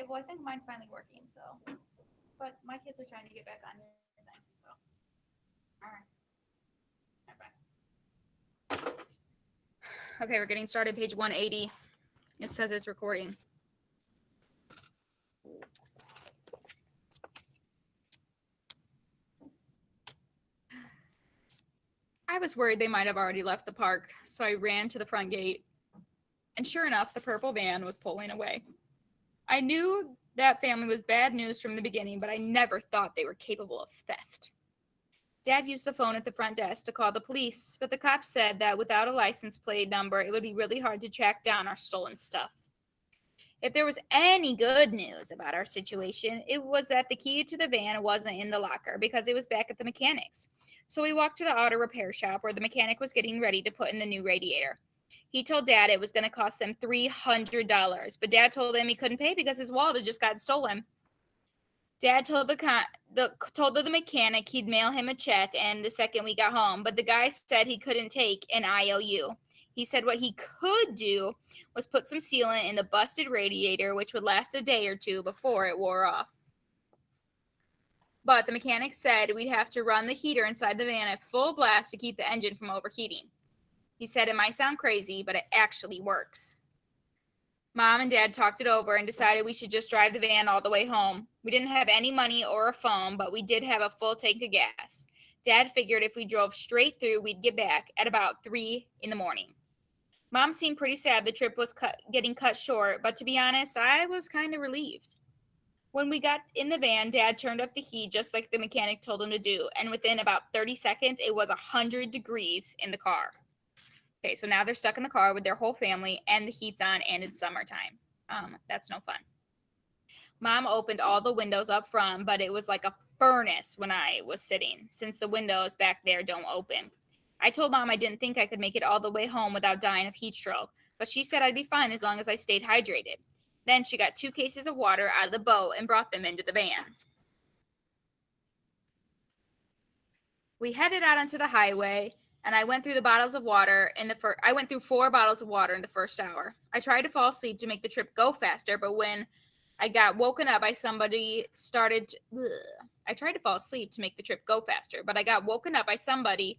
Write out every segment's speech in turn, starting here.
Okay, well, I think mine's finally working, so. But my kids are trying to get back on your thing, so. All right. Bye. Okay, we're getting started. Page 180. It says it's recording. I was worried they might have already left the park, so I ran to the front gate. And sure enough, the purple van was pulling away. I knew that family was bad news from the beginning, but I never thought they were capable of theft. Dad used the phone at the front desk to call the police, but the cops said that without a license plate number, it would be really hard to track down our stolen stuff. If there was any good news about our situation, it was that the key to the van wasn't in the locker because it was back at the mechanic's. So we walked to the auto repair shop where the mechanic was getting ready to put in the new radiator. He told Dad it was going to cost them $300, but Dad told him he couldn't pay because his wallet had just gotten stolen. Dad told the mechanic he'd mail him a check and the second we got home, but the guy said he couldn't take an IOU. He said what he could do was put some sealant in the busted radiator, which would last a day or two before it wore off. But the mechanic said we'd have to run the heater inside the van at full blast to keep the engine from overheating. He said it might sound crazy, but it actually works. Mom and Dad talked it over and decided we should just drive the van all the way home. We didn't have any money or a phone, but we did have a full tank of gas. Dad figured if we drove straight through, we'd get back at about 3 in the morning. Mom seemed pretty sad the trip was getting cut short, but to be honest, I was kind of relieved. When we got in the van, Dad turned up the heat just like the mechanic told him to do, and within about 30 seconds, it was 100 degrees in the car. Okay, so now they're stuck in the car with their whole family, and the heat's on, and it's summertime. That's no fun. Mom opened all the windows up front, but it was like a furnace when I was sitting, since the windows back there don't open. I told Mom I didn't think I could make it all the way home without dying of heat stroke, but she said I'd be fine as long as I stayed hydrated. Then she got 2 cases of water out of the boat and brought them into the van. We headed out onto the highway, and I went through the bottles of water in the I went through 4 bottles of water in the first hour. I tried to fall asleep to make the trip go faster, but when I got woken up by somebody I tried to fall asleep to make the trip go faster, but I got woken up by somebody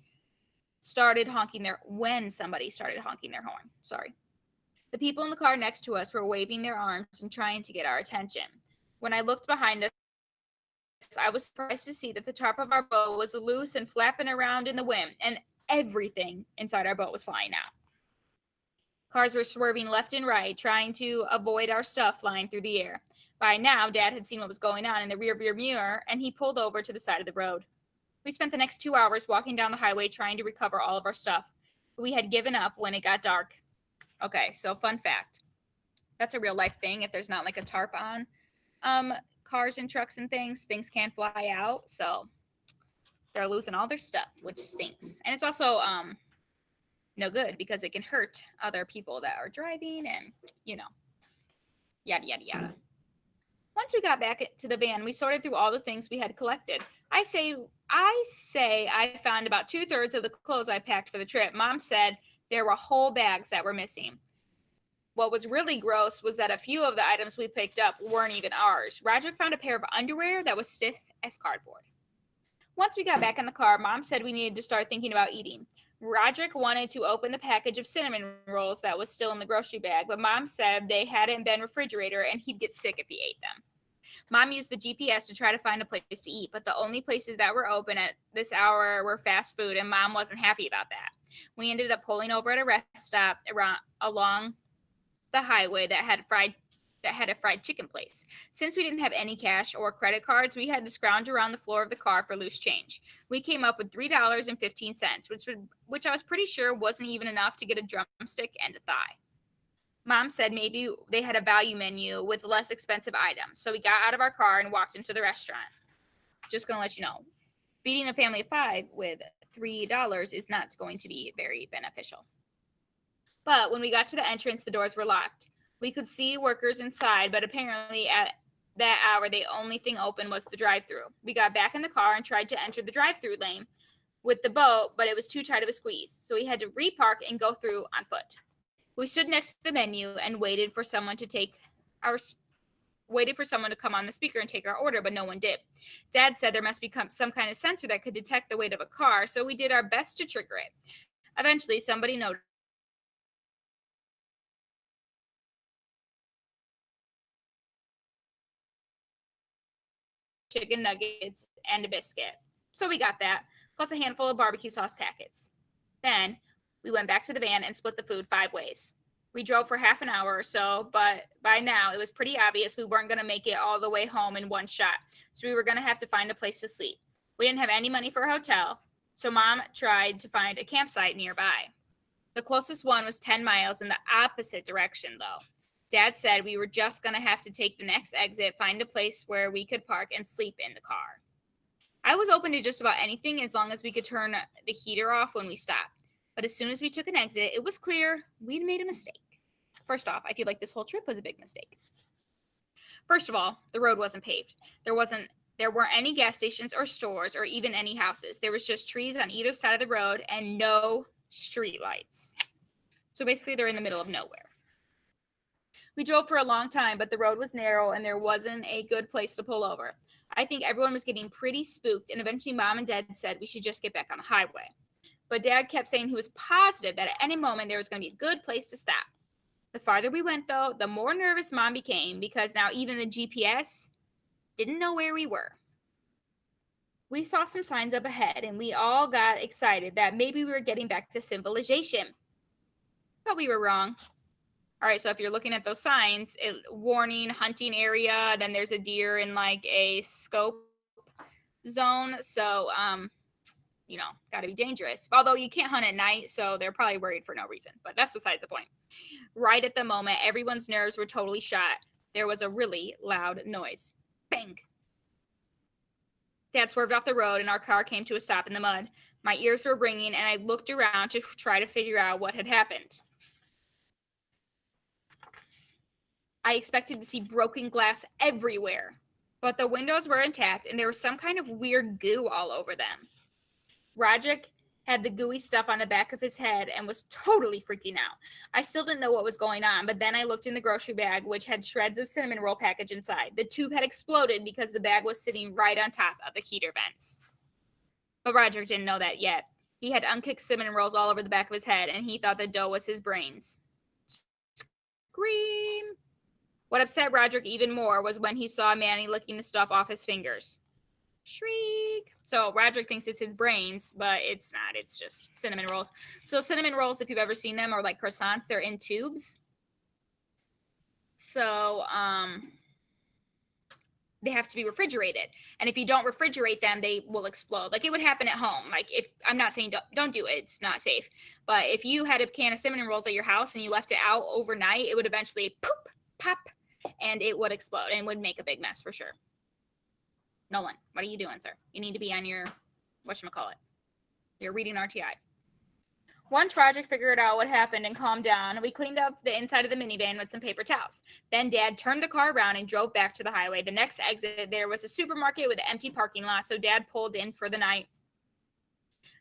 started honking their horn. Sorry. The people in the car next to us were waving their arms and trying to get our attention. When I looked behind us, I was surprised to see that the top of our boat was loose and flapping around in the wind, and everything inside our boat was flying out. Cars were swerving left and right, trying to avoid our stuff flying through the air. By now, Dad had seen what was going on in the rearview mirror, and he pulled over to the side of the road. We spent the next 2 hours walking down the highway trying to recover all of our stuff. We had given up when it got dark. Okay, so fun fact. That's a real life thing. If there's not like a tarp on cars and trucks and things can fly out. So they're losing all their stuff, which stinks. And it's also no good because it can hurt other people that are driving and, yada, yada, yada. Once we got back to the van, we sorted through all the things we had collected. I say I found about 2/3 of the clothes I packed for the trip. Mom said there were whole bags that were missing. What was really gross was that a few of the items we picked up weren't even ours. Roderick found a pair of underwear that was stiff as cardboard. Once we got back in the car, Mom said we needed to start thinking about eating. Roderick wanted to open the package of cinnamon rolls that was still in the grocery bag, but Mom said they hadn't been refrigerated and he'd get sick if he ate them. Mom used the GPS to try to find a place to eat, but the only places that were open at this hour were fast food, and Mom wasn't happy about that. We ended up pulling over at a rest stop along the highway that had a fried chicken place. Since we didn't have any cash or credit cards, we had to scrounge around the floor of the car for loose change. We came up with $3.15, which I was pretty sure wasn't even enough to get a drumstick and a thigh. Mom said maybe they had a value menu with less expensive items, so we got out of our car and walked into the restaurant. Just going to let you know, feeding a family of 5 with $3 is not going to be very beneficial. But when we got to the entrance, the doors were locked. We could see workers inside, but apparently at that hour, the only thing open was the drive-thru. We got back in the car and tried to enter the drive-thru lane with the boat, but it was too tight of a squeeze, so we had to repark and go through on foot. We stood next to the menu and waited for someone to take our waited for someone to come on the speaker and take our order, but no one did. Dad said there must be some kind of sensor that could detect the weight of a car, so we did our best to trigger it. Eventually, somebody noticed chicken nuggets and a biscuit. So we got that, plus a handful of barbecue sauce packets. Then we went back to the van and split the food 5 ways. We drove for half an hour or so, but by now it was pretty obvious we weren't going to make it all the way home in one shot, so we were going to have to find a place to sleep. We didn't have any money for a hotel, so Mom tried to find a campsite nearby. The closest one was 10 miles in the opposite direction, though. Dad said we were just going to have to take the next exit, find a place where we could park, and sleep in the car. I was open to just about anything as long as we could turn the heater off when we stopped. But as soon as we took an exit, it was clear we'd made a mistake. First off, I feel like this whole trip was a big mistake. First of all, the road wasn't paved. There weren't any gas stations or stores or even any houses. There was just trees on either side of the road and no street lights. So basically, they're in the middle of nowhere. We drove for a long time, but the road was narrow and there wasn't a good place to pull over. I think everyone was getting pretty spooked, and eventually Mom and Dad said we should just get back on the highway. But Dad kept saying he was positive that at any moment there was going to be a good place to stop. The farther we went, though, the more nervous Mom became because now even the GPS didn't know where we were. We saw some signs up ahead, and we all got excited that maybe we were getting back to civilization. But we were wrong. All right, so if you're looking at those signs, warning, hunting area, then there's a deer in like a scope zone. So, got to be dangerous. Although you can't hunt at night, so they're probably worried for no reason. But that's beside the point. Right at the moment, everyone's nerves were totally shot. There was a really loud noise. Bang! Dad swerved off the road, and our car came to a stop in the mud. My ears were ringing, and I looked around to try to figure out what had happened. I expected to see broken glass everywhere, but the windows were intact, and there was some kind of weird goo all over them. Roderick had the gooey stuff on the back of his head and was totally freaking out. I still didn't know what was going on, but then I looked in the grocery bag, which had shreds of cinnamon roll package inside. The tube had exploded because the bag was sitting right on top of the heater vents. But Roderick didn't know that yet. He had unkicked cinnamon rolls all over the back of his head, and he thought the dough was his brains. Scream! What upset Roderick even more was when he saw Manny licking the stuff off his fingers. Shriek! So Roderick thinks it's his brains, but it's not. It's just cinnamon rolls. So cinnamon rolls, if you've ever seen them, are like croissants. They're in tubes. So they have to be refrigerated. And if you don't refrigerate them, they will explode. Like it would happen at home. Like if I'm not saying don't do it. It's not safe. But if you had a can of cinnamon rolls at your house and you left it out overnight, it would eventually poop, pop, and it would explode and would make a big mess for sure. Nolan, what are you doing, sir? You need to be on your, whatchamacallit. You're reading RTI. Once Roderick figured out what happened and calmed down, we cleaned up the inside of the minivan with some paper towels. Then Dad turned the car around and drove back to the highway. The next exit, there was a supermarket with an empty parking lot, so Dad pulled in for the night.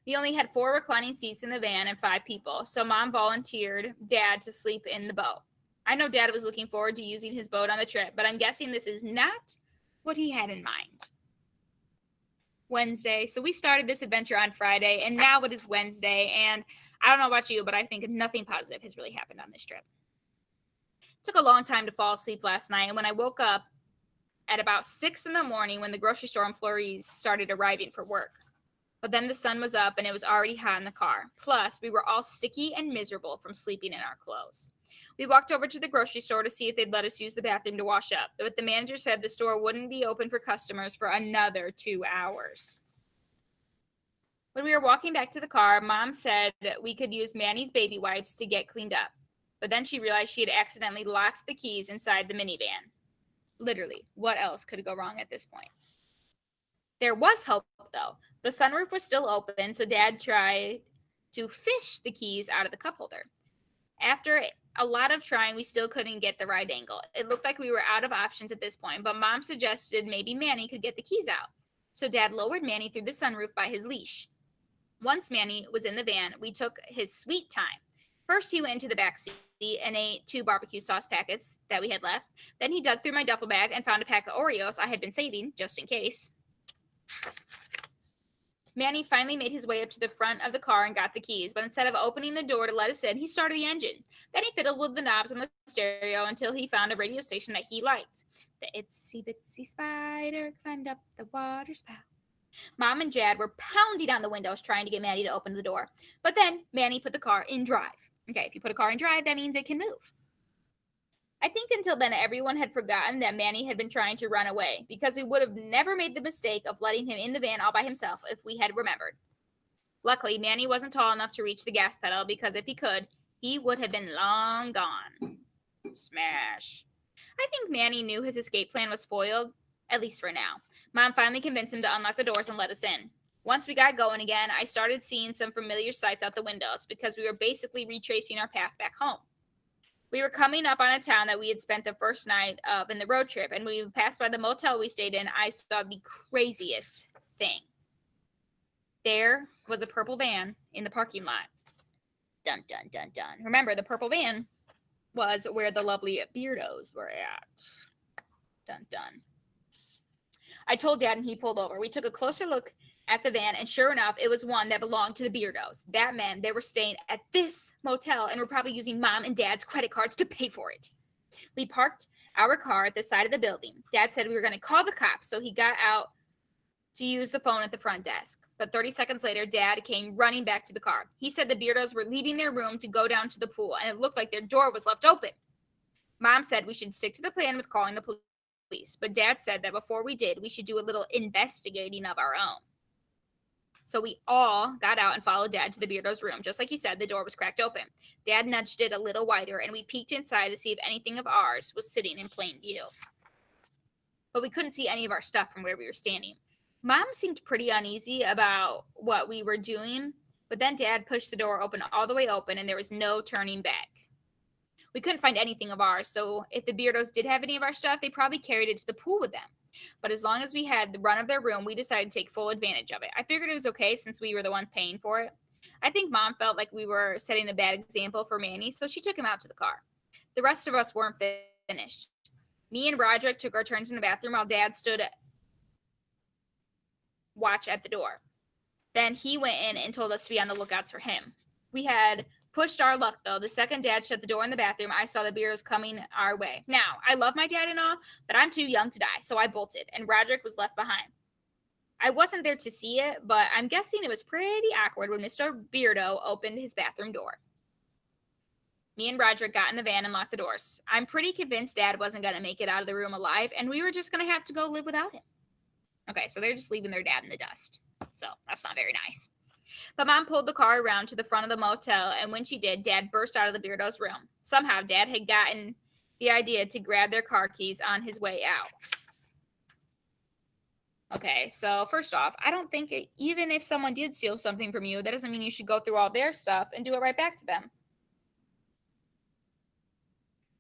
We only had 4 reclining seats in the van and 5 people, so Mom volunteered Dad to sleep in the boat. I know Dad was looking forward to using his boat on the trip, but I'm guessing this is not what he had in mind. Wednesday. So we started this adventure on Friday, and now it is Wednesday, and I don't know about you, but I think nothing positive has really happened on this trip. It took a long time to fall asleep last night, and when I woke up at about 6 in the morning when the grocery store employees started arriving for work. But then the sun was up, and it was already hot in the car. Plus, we were all sticky and miserable from sleeping in our clothes. We walked over to the grocery store to see if they'd let us use the bathroom to wash up, but the manager said the store wouldn't be open for customers for another 2 hours. When we were walking back to the car, Mom said we could use Manny's baby wipes to get cleaned up, but then she realized she had accidentally locked the keys inside the minivan. Literally, what else could go wrong at this point? There was hope, though. The sunroof was still open, so Dad tried to fish the keys out of the cup holder. After a lot of trying, we still couldn't get the right angle. It looked like we were out of options at this point, but Mom suggested maybe Manny could get the keys out. So Dad lowered Manny through the sunroof by his leash. Once Manny was in the van, we took his sweet time. First, he went into the back seat and ate 2 barbecue sauce packets that we had left. Then he dug through my duffel bag and found a pack of Oreos I had been saving just in case. Manny finally made his way up to the front of the car and got the keys, but instead of opening the door to let us in, he started the engine. Then he fiddled with the knobs on the stereo until he found a radio station that he liked. The itsy bitsy spider climbed up the water spout. Mom and Dad were pounding on the windows trying to get Manny to open the door. But then Manny put the car in drive. Okay, if you put a car in drive, that means it can move. I think until then, everyone had forgotten that Manny had been trying to run away, because we would have never made the mistake of letting him in the van all by himself if we had remembered. Luckily, Manny wasn't tall enough to reach the gas pedal, because if he could, he would have been long gone. Smash. I think Manny knew his escape plan was foiled, at least for now. Mom finally convinced him to unlock the doors and let us in. Once we got going again, I started seeing some familiar sights out the windows, because we were basically retracing our path back home. We were coming up on a town that we had spent the first night of in the road trip, and when we passed by the motel we stayed in, I saw the craziest thing. There was a purple van in the parking lot. Dun, dun, dun, dun. Remember, the purple van was where the lovely Beardos were at. Dun, dun. I told Dad, and he pulled over. We took a closer look at the van, and sure enough, it was one that belonged to the Beardos. That meant they were staying at this motel and were probably using Mom and Dad's credit cards to pay for it. We parked our car at the side of the building. Dad said we were going to call the cops, so he got out to use the phone at the front desk. But 30 seconds later, Dad came running back to the car. He said the Beardos were leaving their room to go down to the pool, and it looked like their door was left open. Mom said we should stick to the plan with calling the police, but Dad said that before we did, we should do a little investigating of our own. So we all got out and followed Dad to the Beardos' room. Just like he said, the door was cracked open. Dad nudged it a little wider, and we peeked inside to see if anything of ours was sitting in plain view. But we couldn't see any of our stuff from where we were standing. Mom seemed pretty uneasy about what we were doing, but then Dad pushed the door open all the way open, and there was no turning back. We couldn't find anything of ours, so if the Beardos did have any of our stuff, they probably carried it to the pool with them. But as long as we had the run of their room, we decided to take full advantage of it. I figured it was okay since we were the ones paying for it. I think Mom felt like we were setting a bad example for Manny, so she took him out to the car. The rest of us weren't finished. Me and Roderick took our turns in the bathroom while Dad stood watch at the door. Then he went in and told us to be on the lookouts for him. We had pushed our luck, though. The second Dad shut the door in the bathroom, I saw the Beardos coming our way. Now, I love my dad and all, but I'm too young to die, so I bolted, and Roderick was left behind. I wasn't there to see it, but I'm guessing it was pretty awkward when Mr. Beardo opened his bathroom door. Me and Roderick got in the van and locked the doors. I'm pretty convinced Dad wasn't going to make it out of the room alive, and we were just going to have to go live without him. Okay, so they're just leaving their dad in the dust. So that's not very nice. But Mom pulled the car around to the front of the motel, and when she did, Dad burst out of the Beardos' room. Somehow, Dad had gotten the idea to grab their car keys on his way out. Okay, so first off, I don't think even if someone did steal something from you, that doesn't mean you should go through all their stuff and do it right back to them.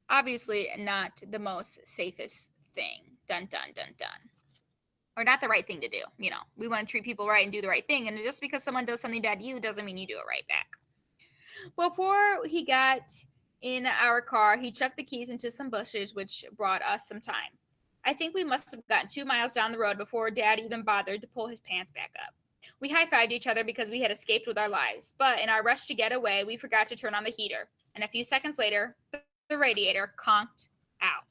Obviously, not the most safest thing. Dun, dun, dun, dun. Or not the right thing to do. You know, we want to treat people right and do the right thing. And just because someone does something bad to you doesn't mean you do it right back. Before he got in our car, he chucked the keys into some bushes, which brought us some time. I think we must have gotten 2 miles down the road before Dad even bothered to pull his pants back up. We high-fived each other because we had escaped with our lives. But in our rush to get away, we forgot to turn on the heater. And a few seconds later, the radiator conked out.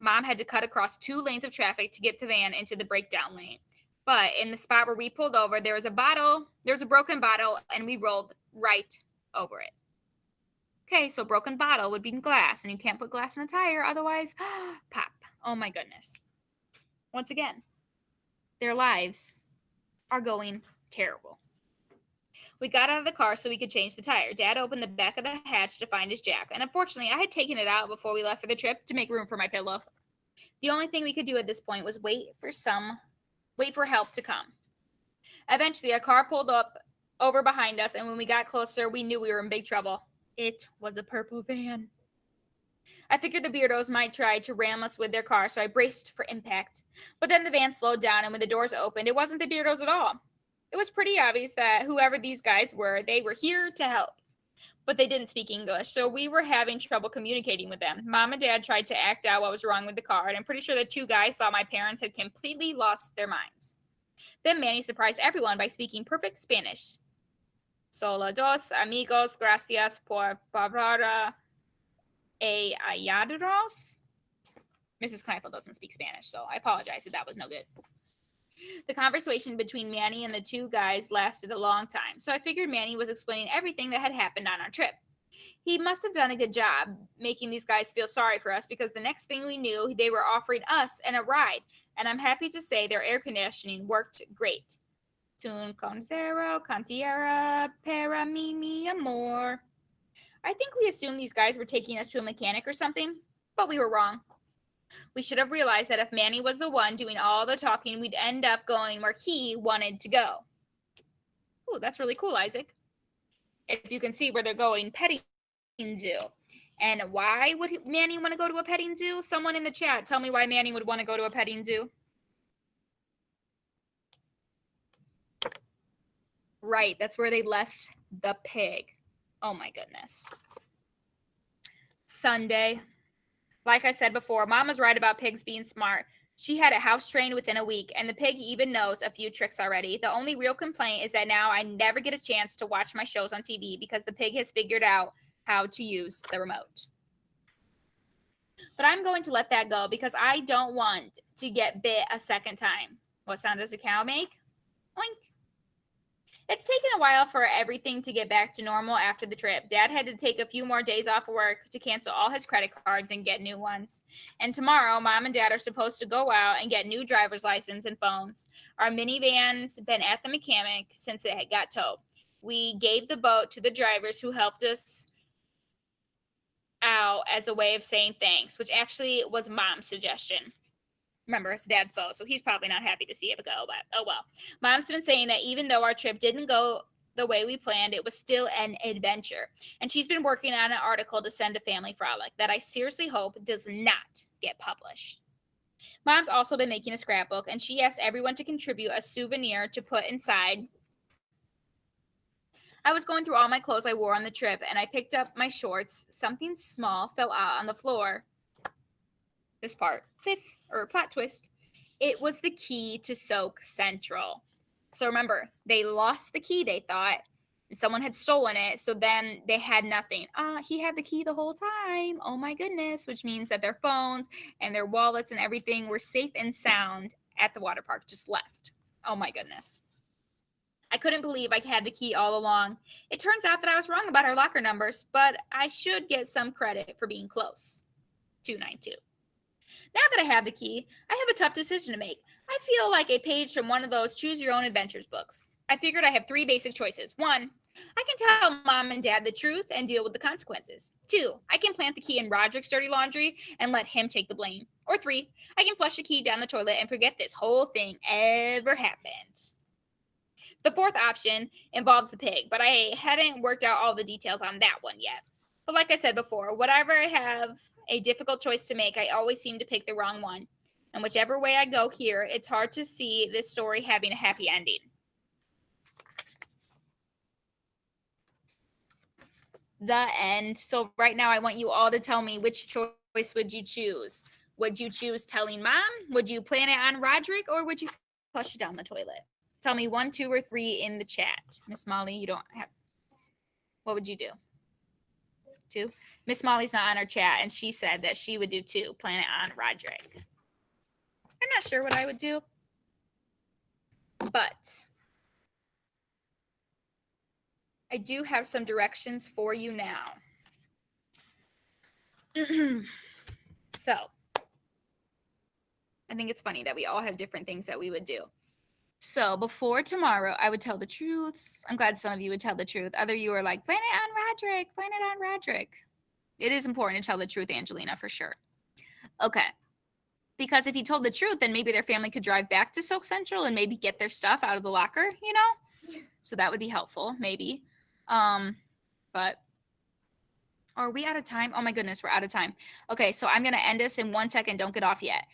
Mom had to cut across 2 lanes of traffic to get the van into the breakdown lane. But in the spot where we pulled over, there was a broken bottle, and we rolled right over it. Okay, so broken bottle would be glass, and you can't put glass in a tire, otherwise, pop. Oh my goodness. Once again, their lives are going terrible. We got out of the car so we could change the tire. Dad opened the back of the hatch to find his jack, and unfortunately, I had taken it out before we left for the trip to make room for my pillow. The only thing we could do at this point was wait for help to come. Eventually, a car pulled up over behind us, and when we got closer, we knew we were in big trouble. It was a purple van. I figured the Beardos might try to ram us with their car, so I braced for impact. But then the van slowed down, and when the doors opened, it wasn't the Beardos at all. It was pretty obvious that whoever these guys were, they were here to help. but they didn't speak English, so we were having trouble communicating with them. Mom and Dad tried to act out what was wrong with the car, and I'm pretty sure the two guys thought my parents had completely lost their minds. Then Manny surprised everyone by speaking perfect Spanish. Solo dos amigos, gracias por favor ayudarnos. Mrs. Kneifel doesn't speak Spanish, so I apologize if that was no good. The conversation between Manny and the two guys lasted a long time, so I figured Manny was explaining everything that had happened on our trip. He must have done a good job making these guys feel sorry for us because the next thing we knew, they were offering us a ride, and I'm happy to say their air conditioning worked great. Tun con zero, cantiera, para mi amor. I think we assumed these guys were taking us to a mechanic or something, but we were wrong. We should have realized that if Manny was the one doing all the talking, we'd end up going where he wanted to go. Ooh, that's really cool, Isaac. If you can see where they're going, petting zoo. And why would Manny want to go to a petting zoo? Someone in the chat, tell me why Manny would want to go to a petting zoo. Right, that's where they left the pig. Oh my goodness. Sunday. Like I said before, Mom was right about pigs being smart. She had it house trained within a week, and the pig even knows a few tricks already. The only real complaint is that now I never get a chance to watch my shows on TV because the pig has figured out how to use the remote. But I'm going to let that go because I don't want to get bit a second time. What sound does a cow make? Oink. It's taken a while for everything to get back to normal after the trip. Dad had to take a few more days off of work to cancel all his credit cards and get new ones. And tomorrow, Mom and Dad are supposed to go out and get new driver's license and phones. Our minivan's been at the mechanic since it had got towed. We gave the boat to the drivers who helped us out as a way of saying thanks, which actually was Mom's suggestion. Remember, it's Dad's boat, so he's probably not happy to see it go, but oh well. Mom's been saying that even though our trip didn't go the way we planned, it was still an adventure. And she's been working on an article to send to Family Frolic that I seriously hope does not get published. Mom's also been making a scrapbook, and she asked everyone to contribute a souvenir to put inside. I was going through all my clothes I wore on the trip, and I picked up my shorts. Something small fell out on the floor. This part, cliff or plot twist. It was the key to Soak Central. So remember, they lost the key, they thought, and someone had stolen it. So then they had nothing. He had the key the whole time. Oh my goodness, which means that their phones and their wallets and everything were safe and sound at the water park, just left. Oh my goodness. I couldn't believe I had the key all along. It turns out that I was wrong about our locker numbers, but I should get some credit for being close. 292. Now that I have the key, I have a tough decision to make. I feel like a page from one of those Choose Your Own Adventures books. I figured I have 3 basic choices. 1, I can tell Mom and Dad the truth and deal with the consequences. 2, I can plant the key in Roderick's dirty laundry and let him take the blame. Or 3, I can flush the key down the toilet and forget this whole thing ever happened. The 4th option involves the pig, but I hadn't worked out all the details on that one yet. But like I said before, whatever I have a difficult choice to make, I always seem to pick the wrong one. And whichever way I go here, it's hard to see this story having a happy ending. The end. So right now I want you all to tell me which choice would you choose. Would you choose telling Mom? Would you plan it on Roderick? Or would you flush it down the toilet? Tell me 1, 2, or 3 in the chat. Miss Molly, you don't have. What would you do? 2. Miss Molly's not on our chat, and she said that she would do 2, plan it on Roderick. I'm not sure what I would do, but I do have some directions for you now. So, I think it's funny that we all have different things that we would do. So before tomorrow, I would tell the truth. I'm glad some of you would tell the truth. Other you are like, plan it on Roderick, plan it on Roderick. It is important to tell the truth, Angelina, for sure. Okay. Because if he told the truth, then maybe their family could drive back to Soak Central and maybe get their stuff out of the locker, you know? So that would be helpful, maybe. But are we out of time? Oh my goodness, we're out of time. Okay, so I'm going to end this in 1 second. Don't get off yet.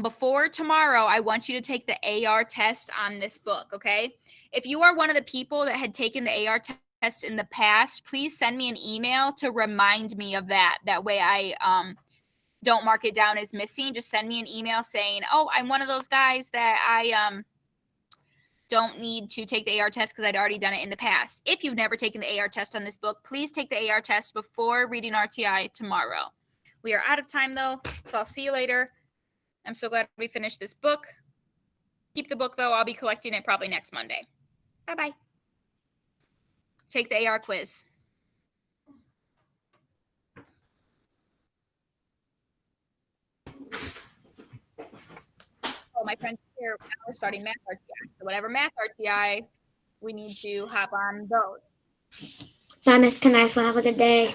Before tomorrow, I want you to take the AR test on this book, okay? If you are one of the people that had taken the AR test in the past, please send me an email to remind me of that. That way I don't mark it down as missing. Just send me an email saying, oh, I'm one of those guys that I don't need to take the AR test because I'd already done it in the past. If you've never taken the AR test on this book, please take the AR test before reading RTI tomorrow. We are out of time though, so I'll see you later. I'm so glad we finished this book. Keep the book though. I'll be collecting it probably next Monday. Bye-bye. Take the AR quiz. Oh, my friends here, we're starting math RTI. So whatever math RTI, we need to hop on those. Bye, Miss Knife. Have a good day.